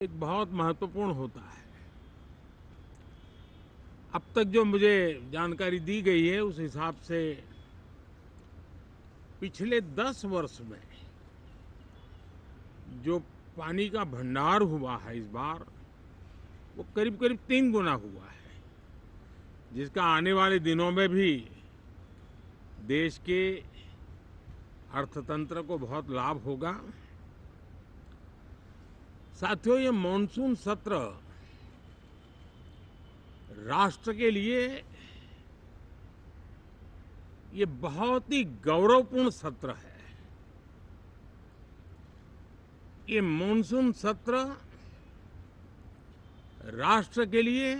एक बहुत महत्वपूर्ण होता है। अब तक जो मुझे जानकारी दी गई है उस हिसाब से पिछले 10 वर्ष में जो पानी का भंडार हुआ है इस बार वो करीब करीब 3 गुना हुआ है, जिसका आने वाले दिनों में भी देश के अर्थतंत्र को बहुत लाभ होगा। साथियों, ये मॉनसून सत्र राष्ट्र के लिए ये बहुत ही गौरवपूर्ण सत्र है। ये मॉनसून सत्र राष्ट्र के लिए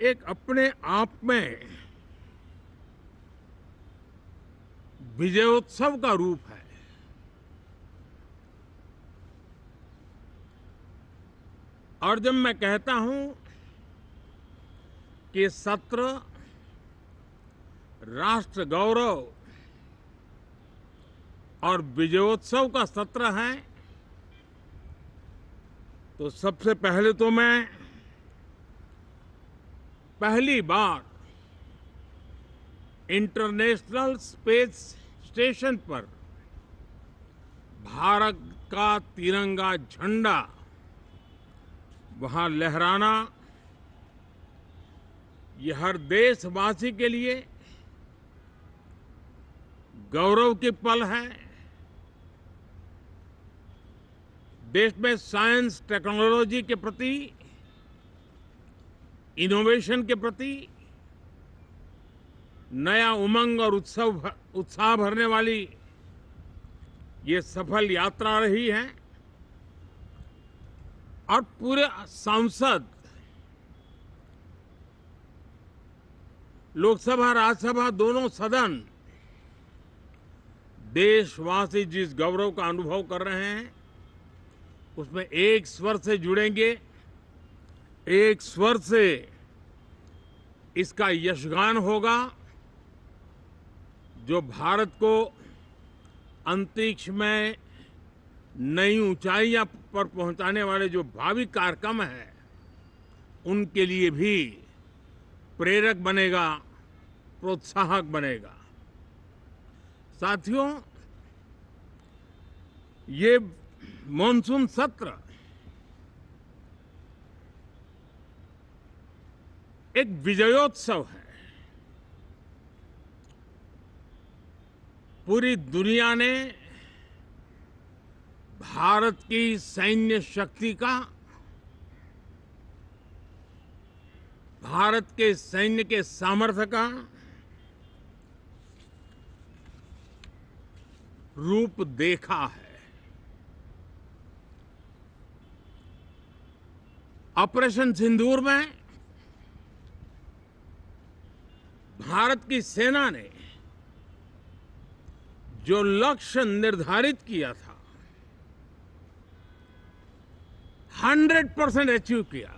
एक अपने आप में विजयोत्सव का रूप है। और जब मैं कहता हूं कि सत्र राष्ट्र गौरव और विजयोत्सव का सत्र है, तो सबसे पहले तो मैं पहली बार इंटरनेशनल स्पेस स्टेशन पर भारत का तिरंगा झंडा वहां लहराना, ये हर देशवासी के लिए गौरव की पल है। देश में साइंस टेक्नोलॉजी के प्रति, इनोवेशन के प्रति नया उमंग और उत्साह भरने वाली ये सफल यात्रा रही है। और पूरे सांसद, लोकसभा राज्यसभा दोनों सदन देशवासी जिस गौरव का अनुभव कर रहे हैं उसमें एक स्वर से जुड़ेंगे, एक स्वर से इसका यशगान होगा। जो भारत को अंतरिक्ष में नई ऊंचाइयां पर पहुंचाने वाले जो भावी कार्यक्रम हैं उनके लिए भी प्रेरक बनेगा, प्रोत्साहक बनेगा। साथियों, ये मॉनसून सत्र एक विजयोत्सव है। पूरी दुनिया ने भारत की सैन्य शक्ति का, भारत के सैन्य के सामर्थ्य का रूप देखा है। ऑपरेशन सिंदूर में भारत की सेना ने जो लक्ष्य निर्धारित किया था 100% अचीव किया।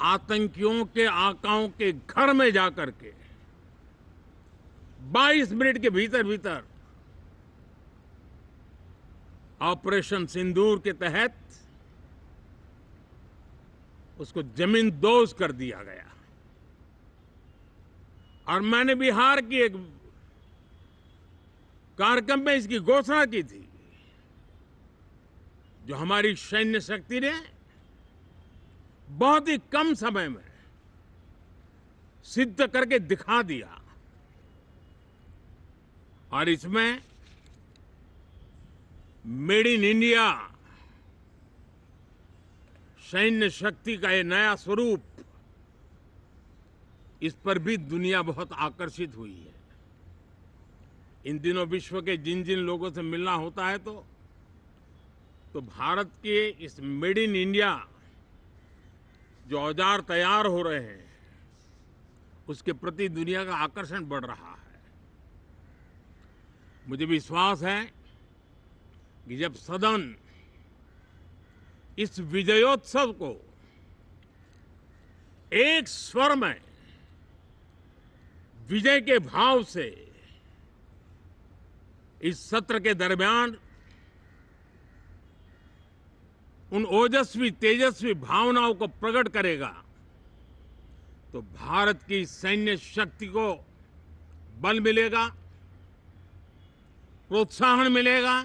आतंकियों के आकाओं के घर में जाकर के 22 मिनट के भीतर भीतर ऑपरेशन सिंदूर के तहत उसको जमींदोज कर दिया गया। और मैंने बिहार की एक कार्यक्रम में इसकी घोषणा की थी, जो हमारी सैन्य शक्ति ने बहुत ही कम समय में सिद्ध करके दिखा दिया। और इसमें मेड इन इंडिया सैन्य शक्ति का ये नया स्वरूप, इस पर भी दुनिया बहुत आकर्षित हुई है। इन दिनों विश्व के जिन जिन लोगों से मिलना होता है तो भारत के इस मेड इन इंडिया जो औजार तैयार हो रहे हैं उसके प्रति दुनिया का आकर्षण बढ़ रहा है। मुझे विश्वास है कि जब सदन इस विजयोत्सव को एक स्वर में विजय के भाव से इस सत्र के दरमियान उन ओजस्वी तेजस्वी भावनाओं को प्रकट करेगा तो भारत की सैन्य शक्ति को बल मिलेगा, प्रोत्साहन मिलेगा,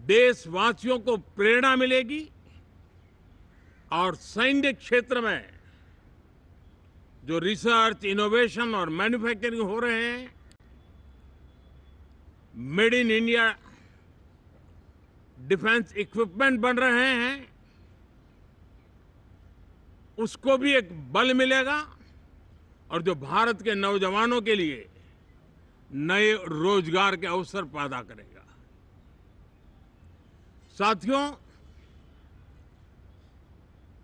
देशवासियों को प्रेरणा मिलेगी और सैन्य क्षेत्र में जो रिसर्च, इनोवेशन और मैन्युफैक्चरिंग हो रहे हैं, made in India defence equipment बन रहे हैं, उसको भी एक बल मिलेगा और जो भारत के नौजवानों के लिए नए रोजगार के अवसर पैदा करेगा। साथियों,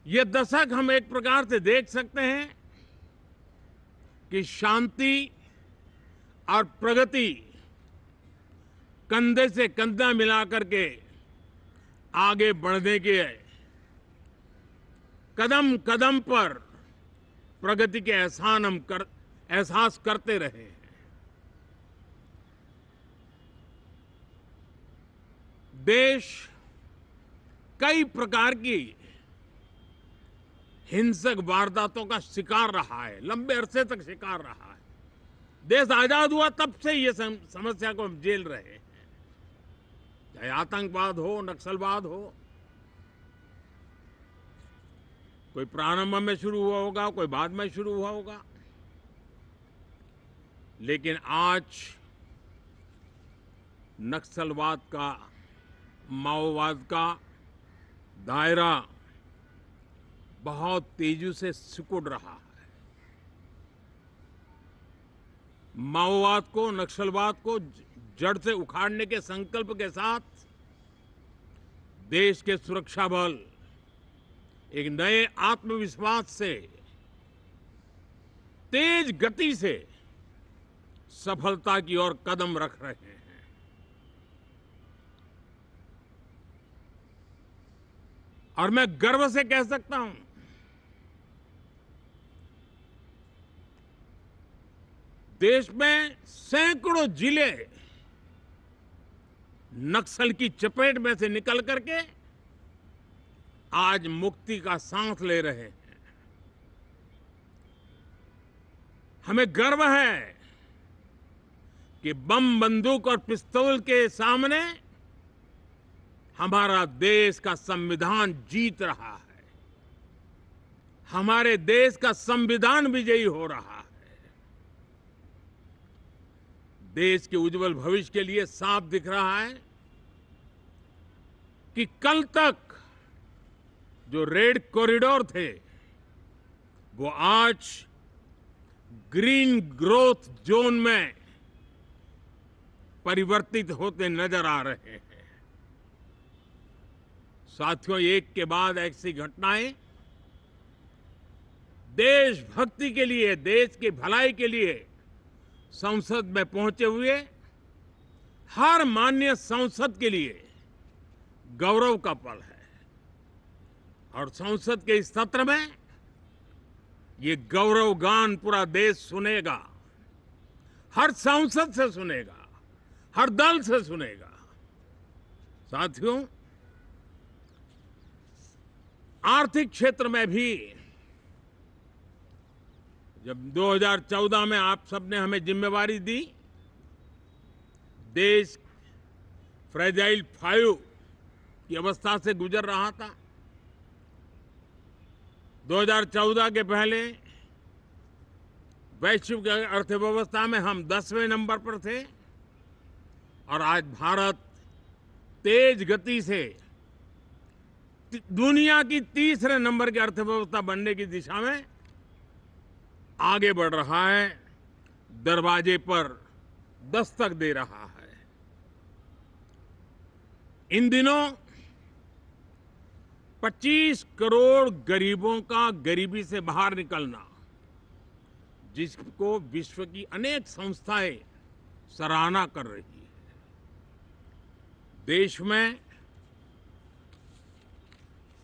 ये दशक हम एक प्रकार से देख सकते हैं कि शांति और प्रगति कंधे से कंधा मिलाकर के आगे बढ़ने के कदम कदम पर प्रगति के एहसास करते रहे हैं। देश कई प्रकार की हिंसक वारदातों का शिकार रहा है, लंबे अरसे तक शिकार रहा है। देश आजाद हुआ तब से ये समस्या को हम झेल रहे हैं, चाहे आतंकवाद हो, नक्सलवाद हो। कोई प्रारंभ में शुरू हुआ होगा, कोई बाद में शुरू हुआ होगा, लेकिन आज नक्सलवाद का, माओवाद का दायरा बहुत तेजी से सिकुड़ रहा है। माओवाद को, नक्सलवाद को जड़ से उखाड़ने के संकल्प के साथ देश के सुरक्षा बल एक नए आत्मविश्वास से, तेज गति से सफलता की ओर कदम रख रहे हैं। और मैं गर्व से कह सकता हूं, देश में सैकड़ों जिले नक्सल की चपेट में से निकल करके आज मुक्ति का सांस ले रहे हैं। हमें गर्व है कि बम, बंदूक और पिस्तौल के सामने हमारा देश का संविधान जीत रहा है, हमारे देश का संविधान विजयी हो रहा है। देश के उज्जवल भविष्य के लिए साफ दिख रहा है कि कल तक जो रेड कॉरिडोर थे वो आज ग्रीन ग्रोथ जोन में परिवर्तित होते नजर आ रहे हैं। साथियों, एक के बाद ऐसी घटनाएं देशभक्ति के लिए, देश की भलाई के लिए संसद में पहुंचे हुए हर माननीय सांसद के लिए गौरव का पल है। और संसद के इस सत्र में ये गौरव गान पूरा देश सुनेगा, हर सांसद से सुनेगा, हर दल से सुनेगा। साथियों, आर्थिक क्षेत्र में भी जब 2014 में आप सबने हमें जिम्मेवारी दी, देश फ्रेजाइल 5 की अवस्था से गुजर रहा था। 2014 के पहले वैश्विक अर्थव्यवस्था में हम 10वें नंबर पर थे और आज भारत तेज गति से दुनिया की तीसरे नंबर की अर्थव्यवस्था बनने की दिशा में आगे बढ़ रहा है, दरवाजे पर दस्तक दे रहा है। इन दिनों 25 करोड़ गरीबों का गरीबी से बाहर निकलना, जिसको विश्व की अनेक संस्थाएं सराहना कर रही है। देश में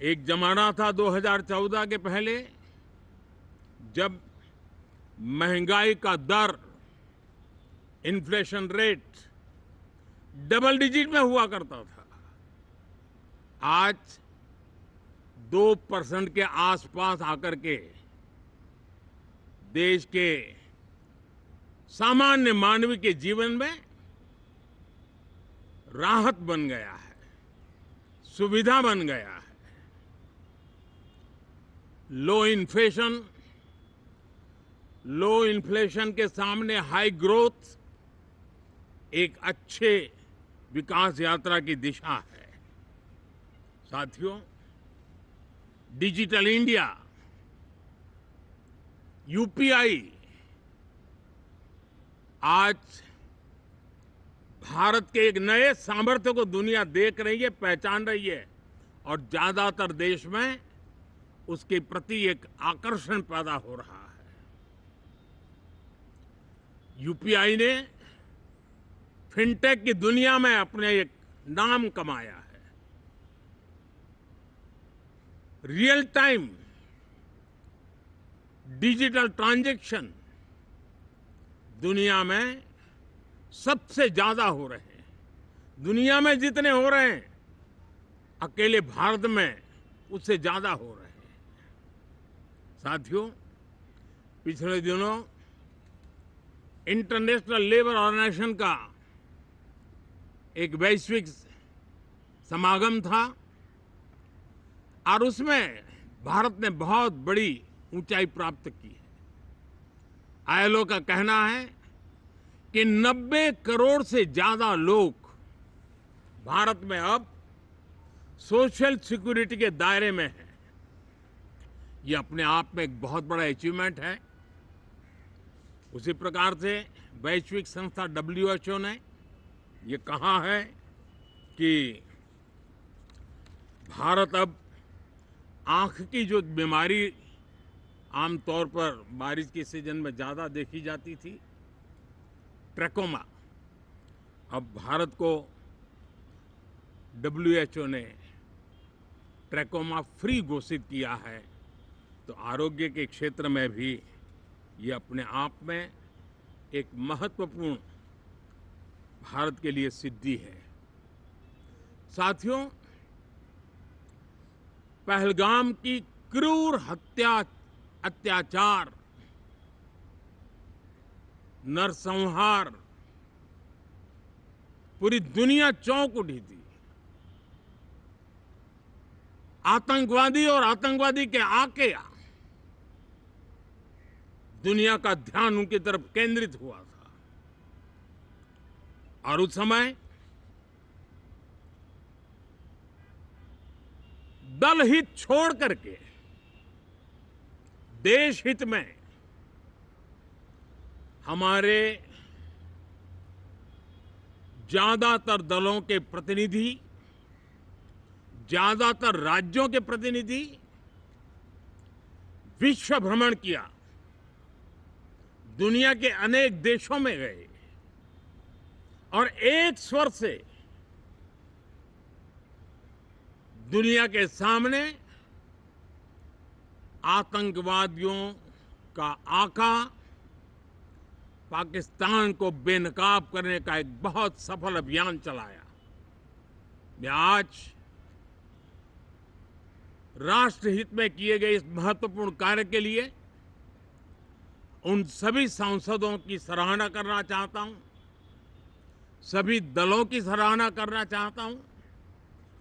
एक जमाना था 2014 के पहले जब महंगाई का दर, इन्फ्लेशन रेट डबल डिजिट में हुआ करता था। आज 2% के आसपास आकर के देश के सामान्य मानव के जीवन में राहत बन गया है, सुविधा बन गया है। लो इन्फ्लेशन के सामने हाई ग्रोथ एक अच्छे विकास यात्रा की दिशा है। साथियों, डिजिटल इंडिया, यूपीआई आज भारत के एक नए सामर्थ्य को दुनिया देख रही है, पहचान रही है और ज्यादातर देश में उसके प्रति एक आकर्षण पैदा हो रहा है। यूपीआई ने फिनटेक की दुनिया में अपने एक नाम कमाया है। रियल टाइम डिजिटल ट्रांजैक्शन दुनिया में सबसे ज्यादा हो रहे हैं। दुनिया में जितने हो रहे हैं, अकेले भारत में उससे ज्यादा हो रहे हैं। साथियों, पिछले दिनों इंटरनेशनल लेबर ऑर्गेनाइजेशन का एक वैश्विक समागम था और उसमें भारत ने बहुत बड़ी ऊंचाई प्राप्त की है। आईएलओ का कहना है कि 90 करोड़ से ज्यादा लोग भारत में अब सोशल सिक्योरिटी के दायरे में हैं। ये अपने आप में एक बहुत बड़ा अचीवमेंट है। उसी प्रकार से वैश्विक संस्था WHO ने ये कहा है कि भारत अब आंख की जो बीमारी आमतौर पर बारिश के सीजन में ज्यादा देखी जाती थी, ट्रैकोमा, अब भारत को WHO ने ट्रैकोमा फ्री घोषित किया है। तो आरोग्य के क्षेत्र में भी ये अपने आप में एक महत्वपूर्ण भारत के लिए सिद्धि है। साथियों, पहलगाम की क्रूर अत्याचार, नरसंहार, पूरी दुनिया चौंक उठी थी। आतंकवादी और आतंकवादी के आके दुनिया का ध्यान उनकी तरफ केंद्रित हुआ था और उस समय दल हित छोड़ करके देश हित में हमारे ज्यादातर दलों के प्रतिनिधि, ज्यादातर राज्यों के प्रतिनिधि विश्व भ्रमण किया, दुनिया के अनेक देशों में गए और एक स्वर से दुनिया के सामने आतंकवादियों का आका पाकिस्तान को बेनकाब करने का एक बहुत सफल अभियान चलाया। मैं आज राष्ट्रहित में किए गए इस महत्वपूर्ण कार्य के लिए उन सभी सांसदों की सराहना करना चाहता हूं, सभी दलों की सराहना करना चाहता हूं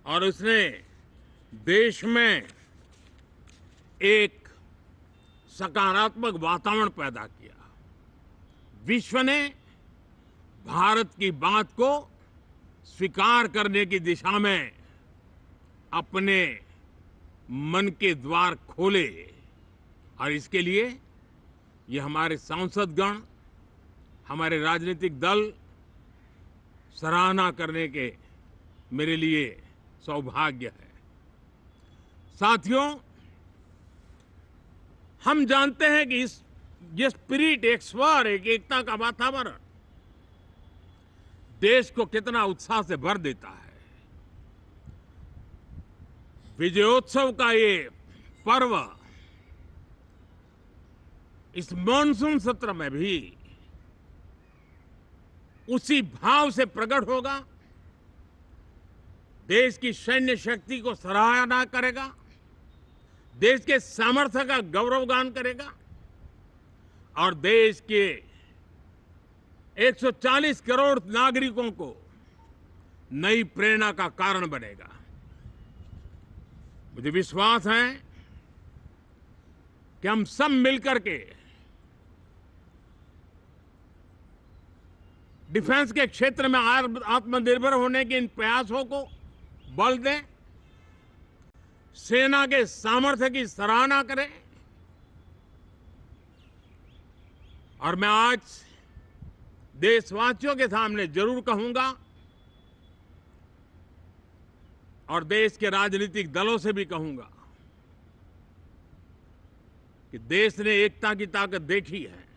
और उसने देश में एक सकारात्मक वातावरण पैदा किया। विश्व ने भारत की बात को स्वीकार करने की दिशा में अपने मन के द्वार खोले और इसके लिए ये हमारे सांसदगण, हमारे राजनीतिक दल सराहना करने के मेरे लिए सौभाग्य है। साथियों, हम जानते हैं कि ये स्पिरिट, एक स्वर, एक एकता का वातावरण देश को कितना उत्साह से भर देता है। विजयोत्सव का ये पर्व इस मॉनसून सत्र में भी उसी भाव से प्रकट होगा देश की सैन्य शक्ति को सराहना करेगा, देश के सामर्थ्य का गौरवगान करेगा और देश के 140 करोड़ नागरिकों को नई प्रेरणा का कारण बनेगा। मुझे विश्वास है कि हम सब मिलकर के डिफेंस के क्षेत्र में आत्मनिर्भर होने के इन प्रयासों को बल दें, सेना के सामर्थ्य की सराहना करें। और मैं आज देशवासियों के सामने जरूर कहूंगा और देश के राजनीतिक दलों से भी कहूंगा कि देश ने एकता की ताकत देखी है,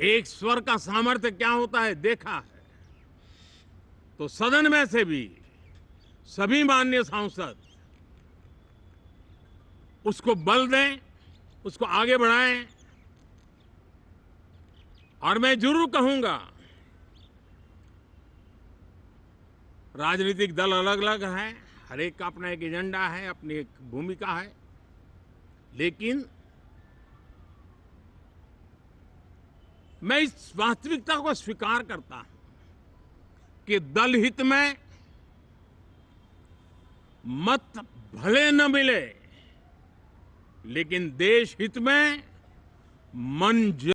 एक स्वर का सामर्थ्य क्या होता है देखा है। तो सदन में से भी सभी माननीय सांसद उसको बल दें, उसको आगे बढ़ाएं। और मैं जरूर कहूंगा, राजनीतिक दल अलग अलग हैं, हर एक का अपना एक एजेंडा है, अपनी एक भूमिका है, लेकिन मैं इस वास्तविकता को स्वीकार करता हूं कि दल हित में मत भले न मिले, लेकिन देश हित में मन